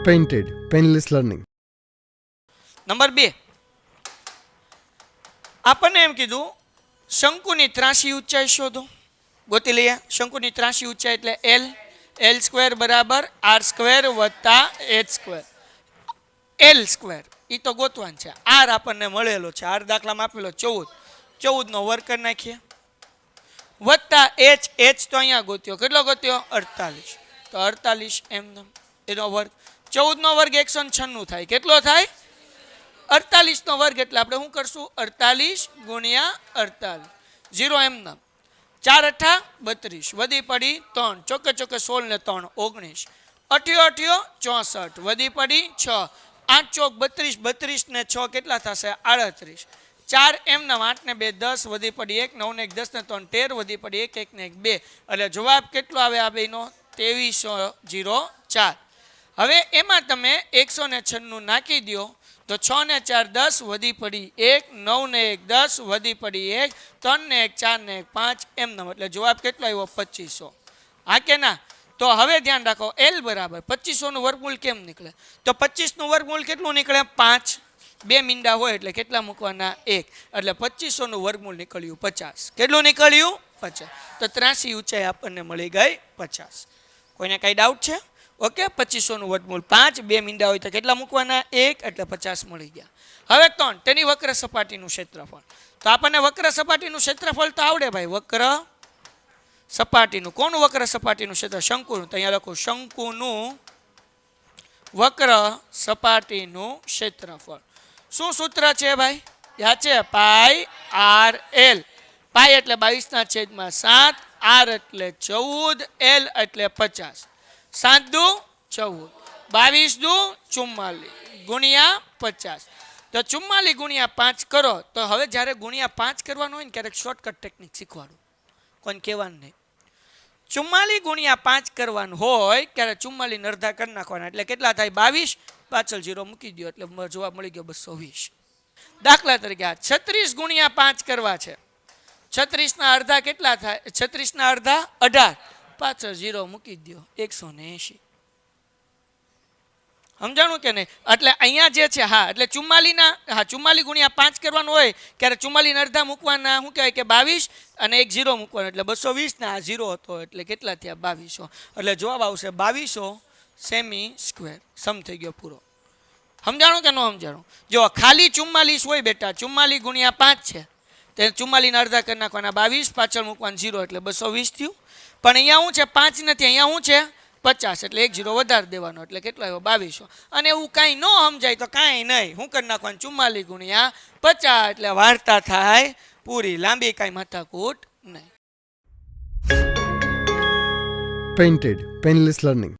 Painted, painless learning. Number 2 આપણને એમ કીધું શંકુની ત્રાસી ઊંચાઈ શોધો. ગોતી લઈએ. શંકુની ત્રાસી ઊંચાઈ એટલે l સ્ક્વેર બરાબર r સ્ક્વેર વત્તા h સ્ક્વેર. l સ્ક્વેર એ તો ગોતવાનું છે. r આપણને મળેલો છે. r દાખલામાં આપેલો 14 નો વર્ગ કરી નાખીએ વત્તા h તો અહીંયા ગોત્યો. કેટલો ગોત્યો? 48. તો 48 એમ એનો વર્ગ. 14 નો વર્ગ 196 થાય. કેટલો થાય? 48 નો વર્ગ એટલે આપણે શું કરશું? 48 ગુણ્યા 48. 0 એમ નામ. 4 અઠા 32 વધી પડી 3 ચોકે 16 ને 3 19 અઠ્યો 64 વધી પડી 6 8 ચોક 32 ને 6 કેટલા થશે? 38. 4 એમ નામ 8 ને 2 10 વધી પડી 1 9 ને 1 10 ને 3 13 વધી પડી 1 1 ને 1 2 એટલે જવાબ કેટલો આવે આ બેનો? 2304. હવે એમાં તમે 196 નાખી દો તો 6 ને 4 10 વધી પડી 1 9 ને 1 10 વધી પડી 1 3 ને 1 4 ને 1 5 એમ નામ એટલે જવાબ કેટલો આવ્યો? 2500. હા કે ના? તો હવે ધ્યાન રાખો l બરાબર 2500 નું વર્ગમૂળ કેમ નીકળે? તો 25 નું વર્ગમૂળ કેટલું નીકળે? 5. 2 મીંડા હોય એટલે કેટલા મૂકવાના? 1. એટલે 2500 નું વર્ગમૂળ નીકળ્યું 50. કેટલું નીકળ્યું? 50. તો ત્રાસી ઊંચાઈ આપણને મળી ગઈ 50. કોઈને કઈ ડાઉટ છે? ઓકે. 2500 નું વર્ગમૂળ 5. 2 મીંડા હોય તો કેટલા મૂકવાના? 1. એટલે 50 મળી ગયા. હવે ત્રણ તેની વક્ર સપાટીનું ક્ષેત્રફળ. તો આપણને વક્ર સપાટીનું ક્ષેત્રફળ તો આવડે ભાઈ. વક્ર સપાટીનું. કોનું વક્ર સપાટીનું ક્ષેત્ર? શંકુનું. તો અહીંયા લખો શંકુનું વક્ર સપાટીનું ક્ષેત્રફળ. શું સૂત્ર છે ભાઈ? યાદ છે? પાઈ r l. પાઈ એટલે 22/7, r એટલે 14, l એટલે 50. 7 દુ 14, 22 દુ 44 ગુણ્યા 50. તો 44 ગુણ્યા 5 કરો. તો હવે જ્યારે ગુણ્યા 5 કરવાનું હોય ને ક્યારેક શોર્ટકટ ટેકનિક શીખવાડું. કોઈને કહેવાનું નહીં. 44 ગુણ્યા 5 કરવાનું હોય ત્યારે 44 ને અડધા કરી નાખવાના એટલે કેટલા થાય? 22. પાછળ 0 મૂકી દો એટલે જવાબ મળી ગયો 220. દાખલા તરીકે 36 ગુણ્યા 5 કરવા છે. 36 ના અડધા કેટલા થાય? 36 ના અડધા 18. પાછળ 0 મૂકી દો 180. સમજાણું કે નહીં? એટલે અહીંયા જે છે હા એટલે 44 ગુણ્યા 5 કરવાનું હોય ત્યારે 44 અડધા મૂકવાના. શું કહેવાય કે 22 અને 1 0 મૂકવાનો એટલે 220 ના 0 હતો એટલે કેટલા થયા? 2200. એટલે જવાબ આવશે 2200 સેમી સ્ક્વેર. સમ થઈ ગયો પૂરો. સમજાણું કે ન સમજાણું? જો ખાલી 44 હોય બેટા 44 ગુણ્યા 5 છે તે 44 ના અડધા કરી નાખવાના 22 પાછળ મૂકવાનું 0 એટલે 220 થયું. પણ અહીંયા શું છે? 5 નથી. અહીંયા શું છે? 50 એટલે 1 0 વધારે દેવાનો એટલે કેટલો આવ્યો? 2200. અને એવું કાંઈ ન સમજાય તો કાંઈ નહીં. શું કરી નાખવાનું? 44 ગુણ્યા 50 એટલે વાર્તા થાય પૂરી. લાંબી કાંઈ માથાકૂટ નહીં. Painted, painless learning.